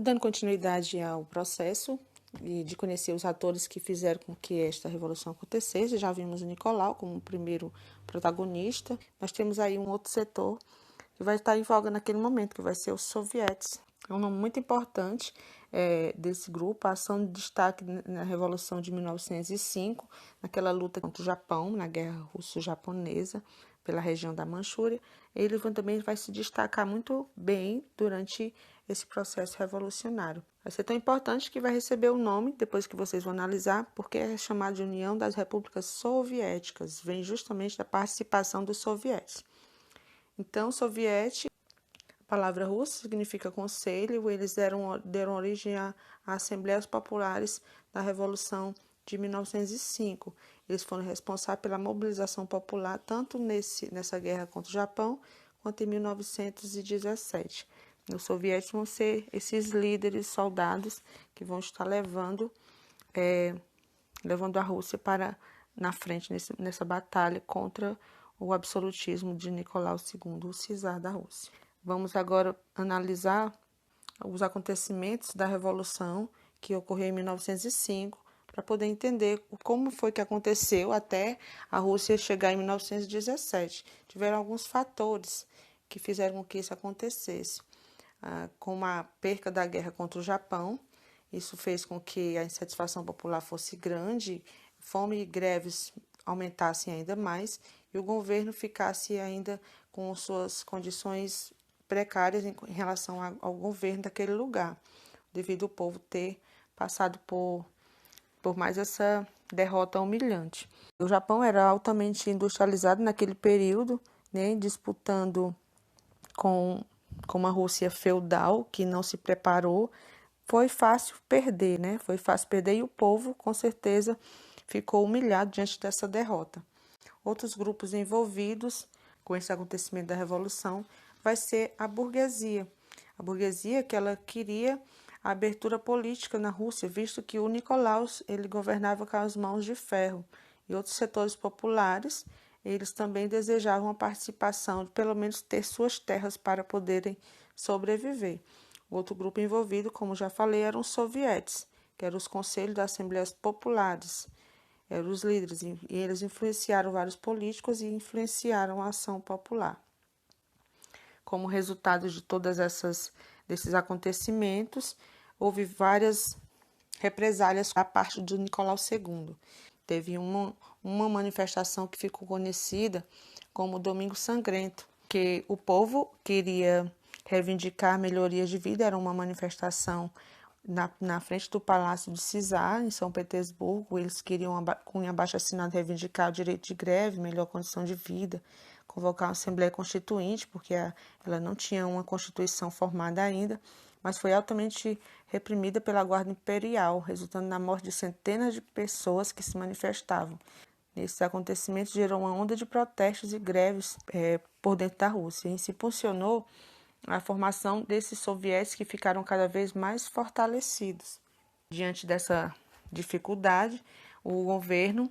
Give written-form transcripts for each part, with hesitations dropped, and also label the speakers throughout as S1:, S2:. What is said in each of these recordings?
S1: Dando continuidade ao processo e de conhecer os atores que fizeram com que esta revolução acontecesse, já vimos o Nicolau como o primeiro protagonista. Nós temos aí um outro setor que vai estar em voga naquele momento, que vai ser os sovietes. É um nome muito importante desse grupo, a ação de destaque na Revolução de 1905, naquela luta contra o Japão, na Guerra Russo-Japonesa, pela região da Manchúria. Ele também vai se destacar muito bem durante esse processo revolucionário. Vai ser tão importante que vai receber o nome, depois que vocês vão analisar, porque é chamado de União das Repúblicas Soviéticas, vem justamente da participação dos sovietes. Então, soviete, a palavra russa significa conselho, eles deram origem a Assembleias Populares da Revolução de 1905. Eles foram responsáveis pela mobilização popular tanto nessa guerra contra o Japão, quanto em 1917. Os soviéticos vão ser esses líderes, soldados, que vão estar levando a Rússia na frente nessa batalha contra o absolutismo de Nicolau II, o czar da Rússia. Vamos agora analisar os acontecimentos da Revolução que ocorreu em 1905, para poder entender como foi que aconteceu até a Rússia chegar em 1917. Tiveram alguns fatores que fizeram com que isso acontecesse, como a perca da guerra contra o Japão. Isso fez com que a insatisfação popular fosse grande, fome e greves aumentassem ainda mais e o governo ficasse ainda com suas condições precárias em relação ao governo daquele lugar, devido ao povo ter passado por mais essa derrota humilhante. O Japão era altamente industrializado naquele período, né, disputando com uma Rússia feudal que não se preparou. Foi fácil perder, né? Foi fácil perder e o povo, com certeza, ficou humilhado diante dessa derrota. Outros grupos envolvidos com esse acontecimento da Revolução vai ser a burguesia. A burguesia que ela queria a abertura política na Rússia, visto que o Nicolaus ele governava com as mãos de ferro. E outros setores populares, eles também desejavam a participação, de pelo menos ter suas terras para poderem sobreviver. O outro grupo envolvido, como já falei, eram os sovietes, que eram os conselhos das assembleias populares, eram os líderes, e eles influenciaram vários políticos e influenciaram a ação popular. Como resultado de desses acontecimentos, houve várias represálias da parte do Nicolau II. Teve uma manifestação que ficou conhecida como Domingo Sangrento, que o povo queria reivindicar melhorias de vida. Era uma manifestação na frente do Palácio de Czar, em São Petersburgo. Eles queriam, com abaixo-assinado, reivindicar o direito de greve, melhor condição de vida, convocar uma Assembleia Constituinte, porque ela não tinha uma Constituição formada ainda, mas foi altamente reprimida pela Guarda Imperial, resultando na morte de centenas de pessoas que se manifestavam. Esses acontecimentos gerou uma onda de protestos e greves por dentro da Rússia, e se impulsionou a formação desses sovietes que ficaram cada vez mais fortalecidos. Diante dessa dificuldade, o governo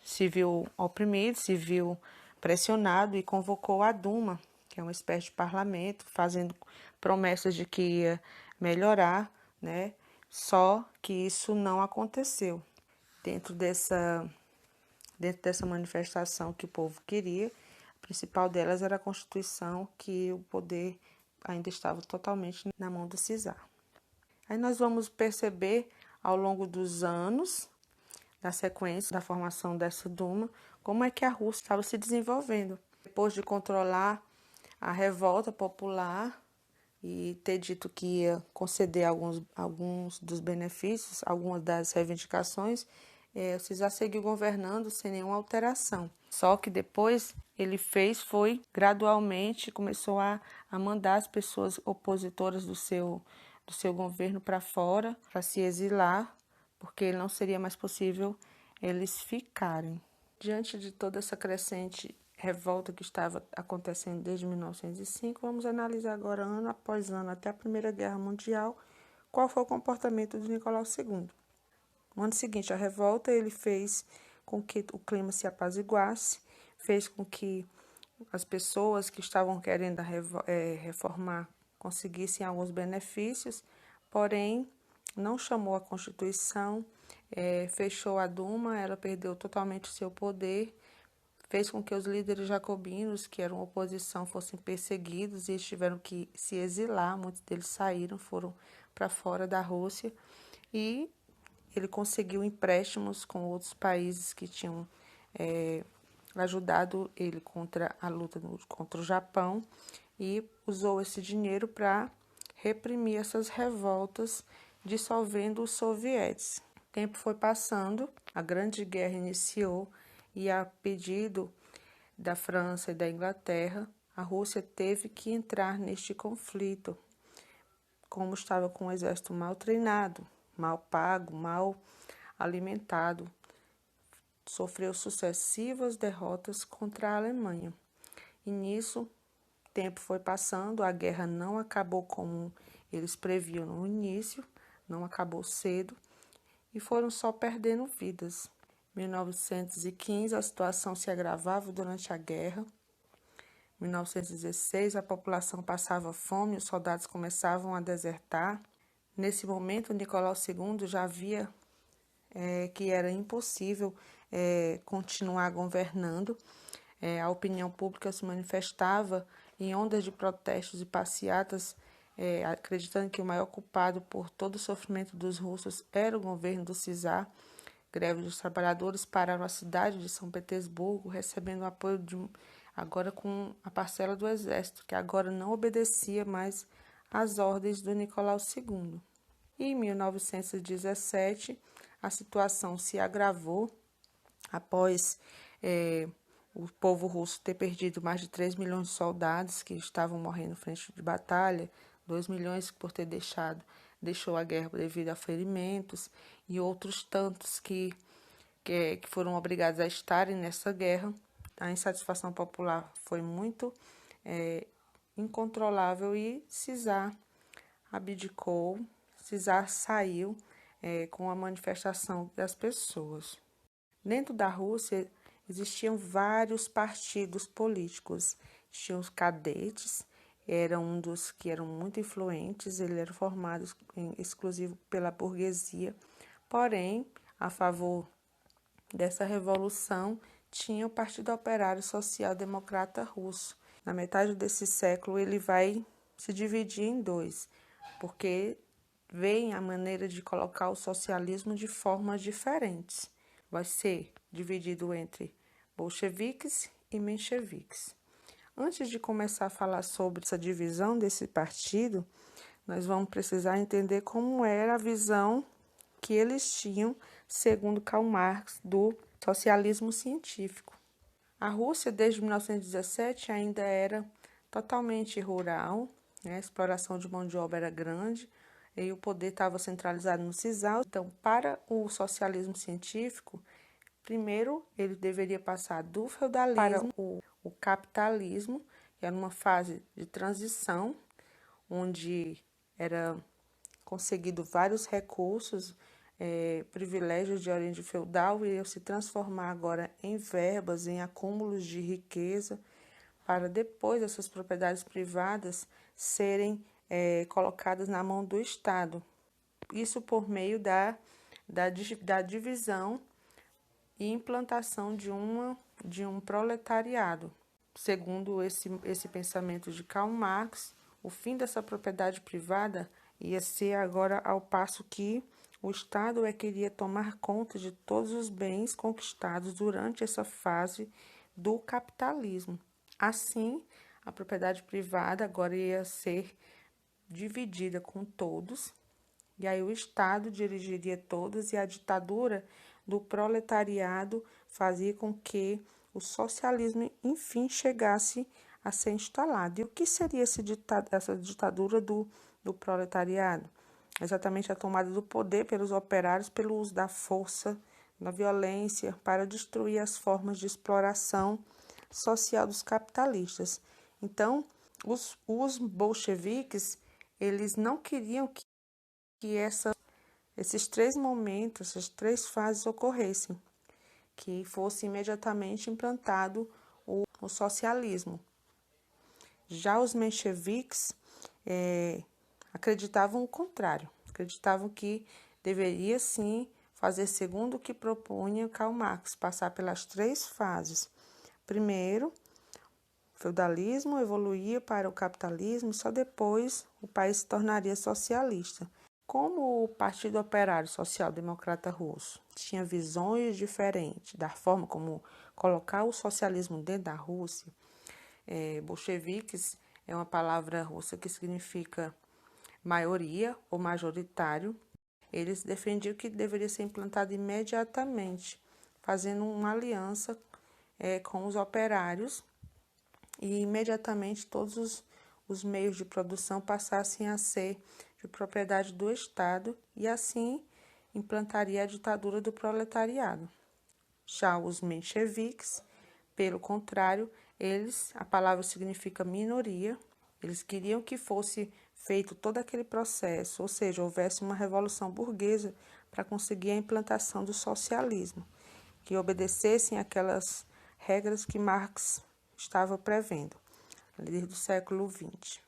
S1: se viu oprimido, se viu pressionado e convocou a Duma, que é uma espécie de parlamento, fazendo promessas de que ia melhorar, né? Só que isso não aconteceu. Dentro dessa manifestação que o povo queria, a principal delas era a Constituição, que o poder ainda estava totalmente na mão do czar. Aí nós vamos perceber ao longo dos anos, da sequência da formação dessa Duma, como é que a Rússia estava se desenvolvendo. Depois de controlar a revolta popular e ter dito que ia conceder alguns dos benefícios, algumas das reivindicações, o czar seguiu governando sem nenhuma alteração. Só que depois ele foi gradualmente, começou a mandar as pessoas opositoras do seu governo para fora, para se exilar, porque não seria mais possível eles ficarem. Diante de toda essa crescente revolta que estava acontecendo desde 1905, vamos analisar agora, ano após ano, até a Primeira Guerra Mundial, qual foi o comportamento de Nicolau II. No ano seguinte, a revolta ele fez com que o clima se apaziguasse, fez com que as pessoas que estavam querendo reformar conseguissem alguns benefícios, porém não chamou a Constituição, fechou a Duma, ela perdeu totalmente o seu poder, fez com que os líderes jacobinos, que eram oposição, fossem perseguidos e eles tiveram que se exilar, muitos deles saíram, foram para fora da Rússia, e ele conseguiu empréstimos com outros países que tinham ajudado ele contra a luta contra o Japão e usou esse dinheiro para reprimir essas revoltas, dissolvendo os sovietes. O tempo foi passando, a Grande Guerra iniciou e, a pedido da França e da Inglaterra, a Rússia teve que entrar neste conflito. Como estava com um exército mal treinado, mal pago, mal alimentado, sofreu sucessivas derrotas contra a Alemanha. E nisso, o tempo foi passando, a guerra não acabou como eles previam no início, não acabou cedo, e foram só perdendo vidas. Em 1915, a situação se agravava durante a guerra. Em 1916, a população passava fome, os soldados começavam a desertar. Nesse momento, Nicolau II já via que era impossível continuar governando. A opinião pública se manifestava em ondas de protestos e passeatas, acreditando que o maior culpado por todo o sofrimento dos russos era o governo do czar. Greve dos trabalhadores pararam a cidade de São Petersburgo, recebendo o apoio agora com a parcela do exército, que agora não obedecia mais às ordens do Nicolau II. E em 1917, a situação se agravou após o povo russo ter perdido mais de 3 milhões de soldados que estavam morrendo em frente de batalha, 2 milhões por ter deixou a guerra devido a ferimentos, e outros tantos que foram obrigados a estarem nessa guerra. A insatisfação popular foi muito incontrolável e Czar abdicou, Czar saiu com a manifestação das pessoas. Dentro da Rússia existiam vários partidos políticos. Tinham os cadetes, era um dos que eram muito influentes, ele era formado exclusivo pela burguesia, porém, a favor dessa revolução, tinha o Partido Operário Social Democrata Russo. Na metade desse século, ele vai se dividir em dois, porque vem a maneira de colocar o socialismo de formas diferentes. Vai ser dividido entre bolcheviques e mencheviques. Antes de começar a falar sobre essa divisão desse partido, nós vamos precisar entender como era a visão que eles tinham, segundo Karl Marx, do socialismo científico. A Rússia, desde 1917, ainda era totalmente rural, a exploração de mão de obra era grande e o poder estava centralizado no czar. Então, para o socialismo científico, primeiro ele deveria passar do feudalismo para o capitalismo, que era uma fase de transição, onde era conseguido vários recursos, privilégios de origem feudal, iriam se transformar agora em verbas, em acúmulos de riqueza, para depois essas propriedades privadas serem colocadas na mão do Estado. Isso por meio da divisão e implantação de um proletariado. Segundo esse pensamento de Karl Marx, o fim dessa propriedade privada ia ser agora ao passo que o Estado queria tomar conta de todos os bens conquistados durante essa fase do capitalismo. Assim, a propriedade privada agora ia ser dividida com todos, e aí o Estado dirigiria todos, e a ditadura do proletariado fazia com que o socialismo, enfim, chegasse a ser instalado. E o que seria essa ditadura do proletariado? Exatamente a tomada do poder pelos operários pelo uso da força, da violência, para destruir as formas de exploração social dos capitalistas. Então, os bolcheviques, eles não queriam que esses três momentos, essas três fases ocorressem, que fosse imediatamente implantado o socialismo. Já os mencheviques, acreditavam o contrário, acreditavam que deveria sim fazer segundo o que propunha Karl Marx, passar pelas 3 fases. Primeiro, o feudalismo evoluía para o capitalismo e só depois o país se tornaria socialista. Como o Partido Operário Social-Democrata Russo tinha visões diferentes da forma como colocar o socialismo dentro da Rússia, bolcheviques é uma palavra russa que significa maioria ou majoritário. Eles defendiam que deveria ser implantado imediatamente, fazendo uma aliança com os operários e imediatamente todos os meios de produção passassem a ser de propriedade do Estado e assim implantaria a ditadura do proletariado. Já os mencheviques, pelo contrário, a palavra significa minoria, eles queriam que fosse feito todo aquele processo, ou seja, houvesse uma revolução burguesa para conseguir a implantação do socialismo, que obedecessem aquelas regras que Marx estava prevendo, desde o século XX.